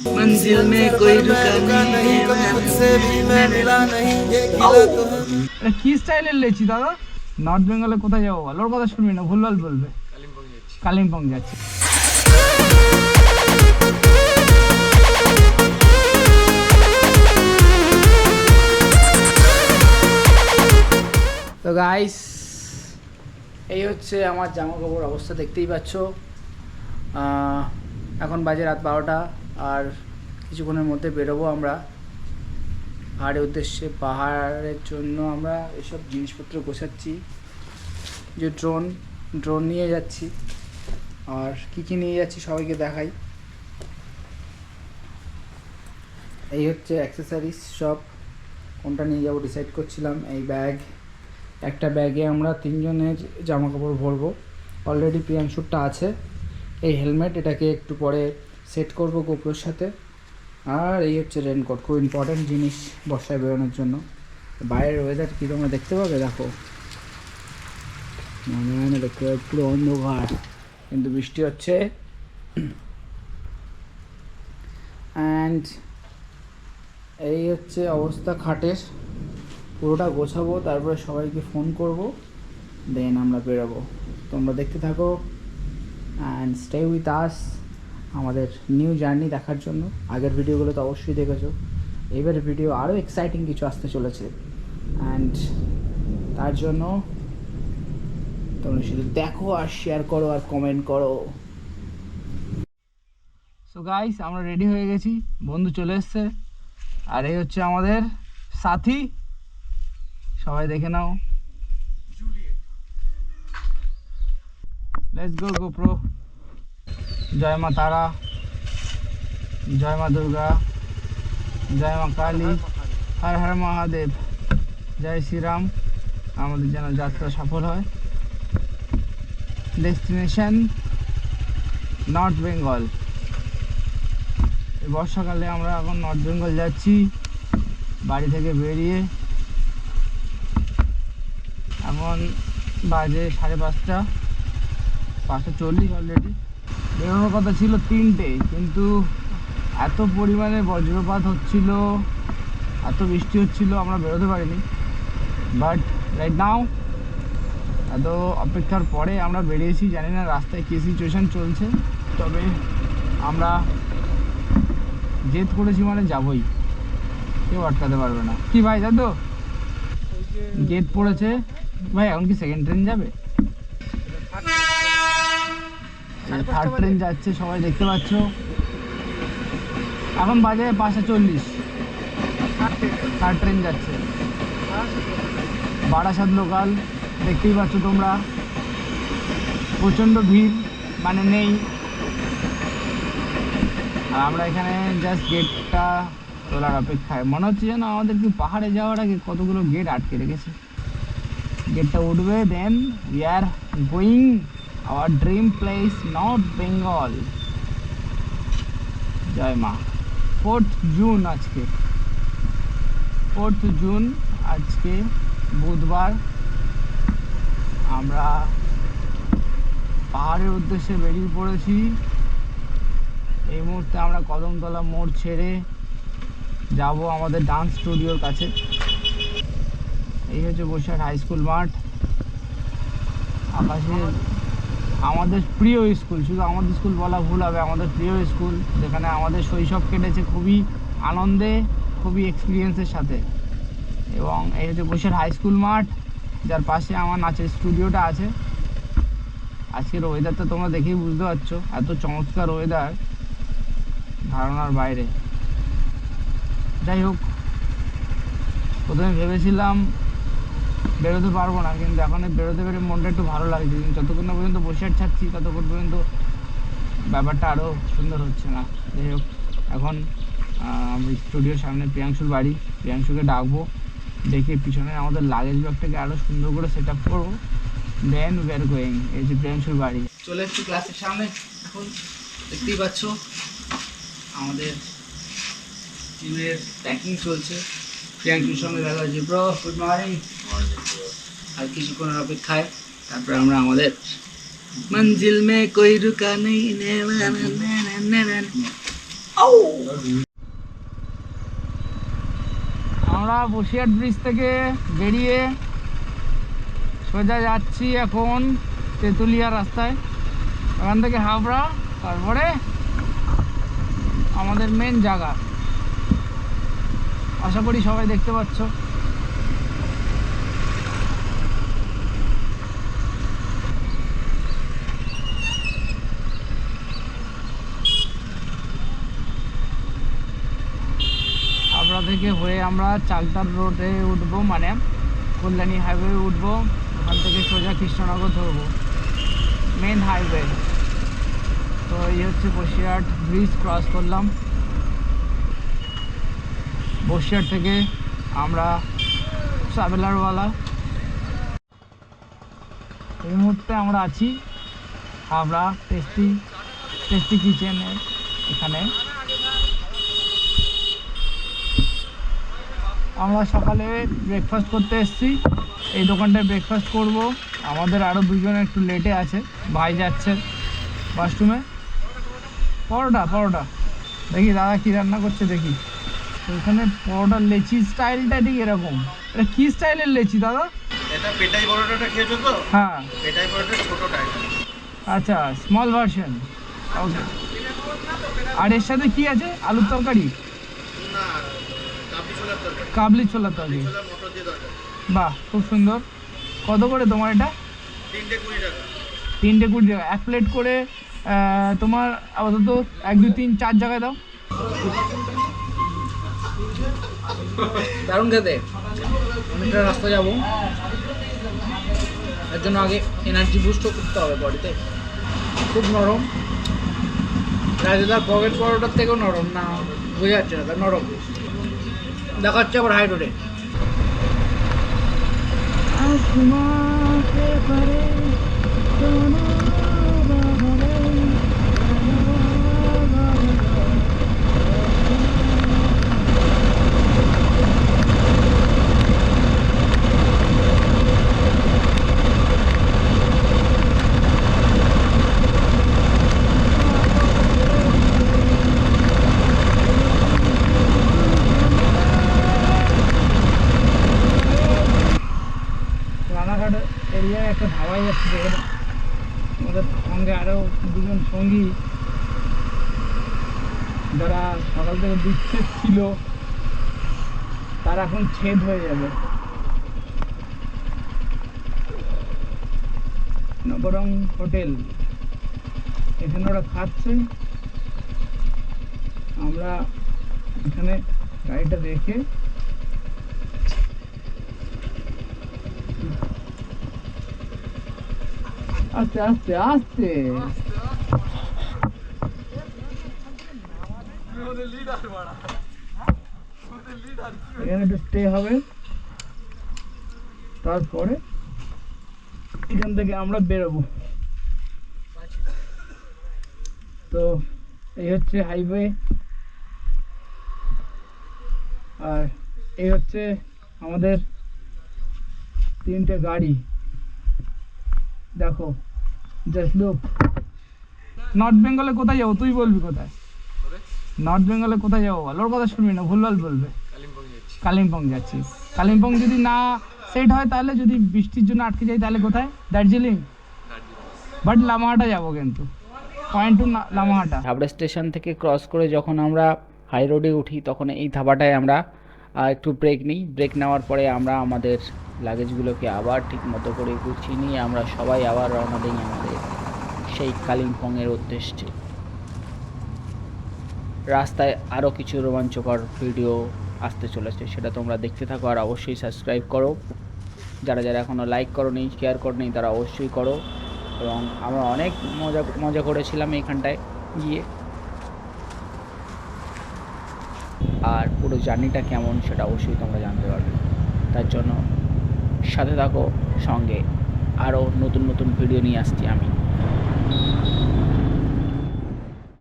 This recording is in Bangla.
मंजिल में कोई रुका नहीं कभी मुझसे भी मैं मिला नहीं ये गिला तो है কি স্টাইলের লেচি দাদা নর্থ বেঙ্গলে কোথায় যাবো ভালোর কথা শুনবি না ভুলভাল বলবে কালিম্পং যাচ্ছি তো গাইস এই হচ্ছে আমার জামা কাপড় অবস্থা দেখতেই পাচ্ছ এখন বাজে রাত 12টা আর কিছুক্ষণের মধ্যে বেরোবো আমরা পাহাড়ের উদ্দেশ্যে পাহাড়ের জন্য আমরা এসব জিনিসপত্র গোছাচ্ছি যে ড্রোন নিয়ে যাচ্ছি আর কী নিয়ে যাচ্ছি সবাইকে দেখাই এই হচ্ছে অ্যাক্সেসরিজ সব কোনটা নিয়ে যাবো ডিসাইড করছিলাম এই ব্যাগ একটা ব্যাগে আমরা 3 জনের জামা কাপড় ভরবো অলরেডি প্রিয়াংশুরটা আছে এই হেলমেট এটাকে একটু পরে সেট করব গোপ্রোর সাথে আর এই হচ্ছে রেনকোট খুব ইম্পর্ট্যান্ট জিনিস বর্ষায় বেরোনোর জন্য বাইরের ওয়েদার কী তোমরা দেখতে পাবে দেখো মনে হয় না দেখতে পাবে পুরো অন্ধকার কিন্তু বৃষ্টি হচ্ছে অ্যান্ড এই হচ্ছে অবস্থা খাটের পুরোটা গোছাবো তারপরে সবাইকে ফোন করব দেন আমরা বেরোবো তোমরা দেখতে থাকো অ্যান্ড স্টে উইথ আস আমাদের নিউ জার্নি দেখার জন্য আগের ভিডিওগুলো তো অবশ্যই দেখেছো এবারে ভিডিও আরও এক্সাইটিং কিছু আসতে চলেছে অ্যান্ড তার জন্য তোমরা শুধু দেখো আর শেয়ার করো আর কমেন্ট করো সো গাইস আমরা রেডি হয়ে গেছি বন্ধু চলে এসছে আর এই হচ্ছে আমাদের সাথী সবাই দেখে নাও লেটস গো গোপ্রো জয় মা তারা জয় মা দুর্গা জয় মা কালী হর হর মহাদেব জয় শ্রীরাম আমাদের যেন যাত্রা সফল হয় ডেস্টিনেশন নর্থ বেঙ্গল এই বর্ষাকালে আমরা এখন নর্থ বেঙ্গল যাচ্ছি বাড়ি থেকে বেরিয়ে এখন বাজে 5:30 5:40 অলরেডি বেরোনোর কথা ছিল 3টে কিন্তু এত পরিমাণে বজ্রপাত হচ্ছিল এত বৃষ্টি হচ্ছিল আমরা বেরোতে পারিনি বাট রাইট নাও এত অপেক্ষার পরে আমরা বেরিয়েছি জানি না রাস্তায় কী সিচুয়েশান চলছে তবে আমরা জেদ করেছি মানে যাবই কেউ আটকাতে পারবে না কি ভাই দাদু গেট পড়েছে ভাই এখন কি সেকেন্ড ট্রেন যাবে থার্ড ট্রেন যাচ্ছে সবাই দেখতে পাচ্ছ এখন বাজে 5:40 থার্ড ট্রেন যাচ্ছে বারাসাত লোকাল দেখতেই পাচ্ছ তোমরা প্রচণ্ড ভিড় মানে নেই আর আমরা এখানে জাস্ট গেটটা তোলার অপেক্ষায় মনে হচ্ছে যেন আমাদের কি পাহাড়ে যাওয়ার আগে কতগুলো গেট আটকে রেখেছে গেটটা উঠবে then we are going our dream place North Bengal জয় মা 4th জুন আজকে 4th জুন আজকে বুধবার আমরা পাহাড়ের উদ্দেশ্যে বেরিয়ে পড়েছি এই মুহূর্তে আমরা কদমতলা মোড় ছেড়ে যাব আমাদের ডান্স স্টুডিওর কাছে এই হচ্ছে বসিরহাট হাই স্কুল মাঠ আকাশে আমাদের প্রিয় স্কুল শুধু আমাদের স্কুল বলা ভুল হবে আমাদের প্রিয় স্কুল যেখানে আমাদের শৈশব কেটেছে খুবই আনন্দে খুবই এক্সপিরিয়েন্সের সাথে এবং এই হচ্ছে বসিরহাট হাই স্কুল মাঠ যার পাশে আমার নাচের স্টুডিওটা আছে আজকের ওয়েদারটা তোমরা দেখেই বুঝতে পারছো এত চমৎকার ওয়েদার ধারণার বাইরে যাই হোক প্রথমে ভেবেছিলাম বেরোতে পারবো না কিন্তু এখন বেরোতে পেরে মনটা একটু ভালো লাগছে কিন্তু যতক্ষণ না পর্যন্ত বসিরহাট ছাড়ছি ততক্ষণ পর্যন্ত ব্যাপারটা আরও সুন্দর হচ্ছে না যাই হোক এখন আমি স্টুডিওর সামনে প্রিয়াংশুর বাড়ি প্রিয়াংশুকে ডাকবো দেখে পিছনে আমাদের লাগেজ ব্যাগটাকে আরও সুন্দর করে সেট আপ করবো দেন উই আর গোয়িং এই যে প্রিয়াংশুর বাড়ি চলে এসেছি ক্লাসের সামনে এখন দেখতেই পাচ্ছ আমাদের টিমের প্যাকিং চলছে প্রিয়াংশুর সঙ্গে দেখা হচ্ছে ব্রো গুড মর্নিং আর কিছুক্ষণের অপেক্ষায় তারপরে আমরা আমাদের मंजिल में कोई रुका नहीं আমরা বসিরহাট ব্রিজ থেকে বেরিয়ে সোজা যাচ্ছি এখন তেঁতুলিয়া রাস্তায়, এখান থেকে হাবড়া, তারপরে আমাদের মেন জায়গা। আশা করি সবাই দেখতে পাচ্ছ। হাবড়া থেকে হয়ে আমরা চাকদার রোডে উঠবো, মানে কল্যাণী হাইওয়ে উঠবো, ওখান থেকে সোজা কৃষ্ণনগর ধরবো, মেন হাইওয়ে। তো এই হচ্ছে বসিরহাট ব্রিজ ক্রস করলাম। বসিরহাট থেকে আমরা ট্রাভেলারওয়ালা। এই মুহূর্তে আমরা আছি হাবড়া টেস্টি কিচেনে। এখানে আমরা সকালে ব্রেকফাস্ট করতে এসেছি, এই দোকানটায় ব্রেকফাস্ট করব। আমাদের আরও দুজন একটু লেটে আছে, ভাই যাচ্ছে ওয়াশরুমে। পরোটা দেখি দাদা কী রান্না করছে দেখি। তো এখানে পরোটার লেচি স্টাইলটা ঠিক এরকম। এটা কী স্টাইলের লেচি দাদা? এটা পেটাই পরোটাটা খেয়েছো তো? হ্যাঁ, পেটাই পরোটা ছোটটা এটা। আচ্ছা, স্মল ভার্সন। ওকে। আর এর সাথে কি আছে? আলুর তরকারি? না, কাবলি ছোলার তরকারি। কাবলি ছোলার তরকারি। ছোলা মটর দিয়ে তরকারি। বাহ, খুব সুন্দর। কত করে তোমার এটা? 3টে 20 টাকা। 3টে 20 টাকা। এক প্লেট করে তোমার আপাতত 1 2 3 4 জায়গায় দাও। দারুণ খেতে। অনেকটা রাস্তা যাবো, এর জন্য আগে এনার্জি বুস্টও করতে হবে বডিতে। খুব নরম, রাজুদার পকেট পরোটার থেকেও নরম। না বোঝা যাচ্ছে না, তার নরম দেখাচ্ছে আবার হাই রোডে। রানাঘাট এরিয়ায় একটা ধাবাই যাচ্ছে, যেখানে আমাদের সঙ্গে আরও দুজন সঙ্গী যারা সকাল থেকে বিচ্ছেদ ছিল, তারা এখন ছেদ হয়ে যাবে। নবরং হোটেল, এখানে ওরা খাচ্ছে। আমরা এখানে গাড়িটা রেখে আস্তে আস্তে আস্তে এখানে একটু স্টে হবে, তারপরে এখান থেকে আমরা বেরোবো। তো এই হচ্ছে হাইওয়ে, আর এই হচ্ছে আমাদের 3টে গাড়ি। দেখো, জাস্ট লুক। নর্থ বেঙ্গলে কোথায় যাবো তুই বলবি? কোথায় নর্থ বেঙ্গলে কোথায় যাবো বল? ওর কথা শুনবি না, ভুলভাল বলবে। কালিম্পং যাচ্ছি। কালিম্পং যদি না সেট হয়, তাহলে যদি বৃষ্টির জন্য আটকে যাই, তাহলে কোথায়? দার্জিলিং। বাট লামাহাটা যাবো, কিন্তু point to Lamahata. Habra station থেকে ক্রস করে যখন আমরা হাই রোডে উঠি, তখন এই ধাবাটায় আমরা একটু ব্রেক নিই। ব্রেক নেওয়ার পরে আমরা আমাদের লাগেজগুলোকে আবার ঠিক মতো করে গুছিয়ে নিয়ে আমরা সবাই আবার রওনা দিই আমাদের সেই কালিম্পংয়ের উদ্দেশ্যে। রাস্তায় আরও কিছু রোমাঞ্চকর ভিডিও আসতে চলেছে, সেটা তোমরা দেখতে থাকো। আর অবশ্যই সাবস্ক্রাইব করো, যারা যারা এখনও লাইক করোনি, শেয়ার করোনি, তারা অবশ্যই করো। এবং আমরা অনেক মজা করেছিলাম এইখানটায় গিয়ে। আর পুরো জার্নিটা কেমন সেটা অবশ্যই তোমরা জানতে পারবে। তার জন্য সাথে থাকো, সঙ্গে আরও নতুন নতুন ভিডিও নিয়ে আসছি আমি।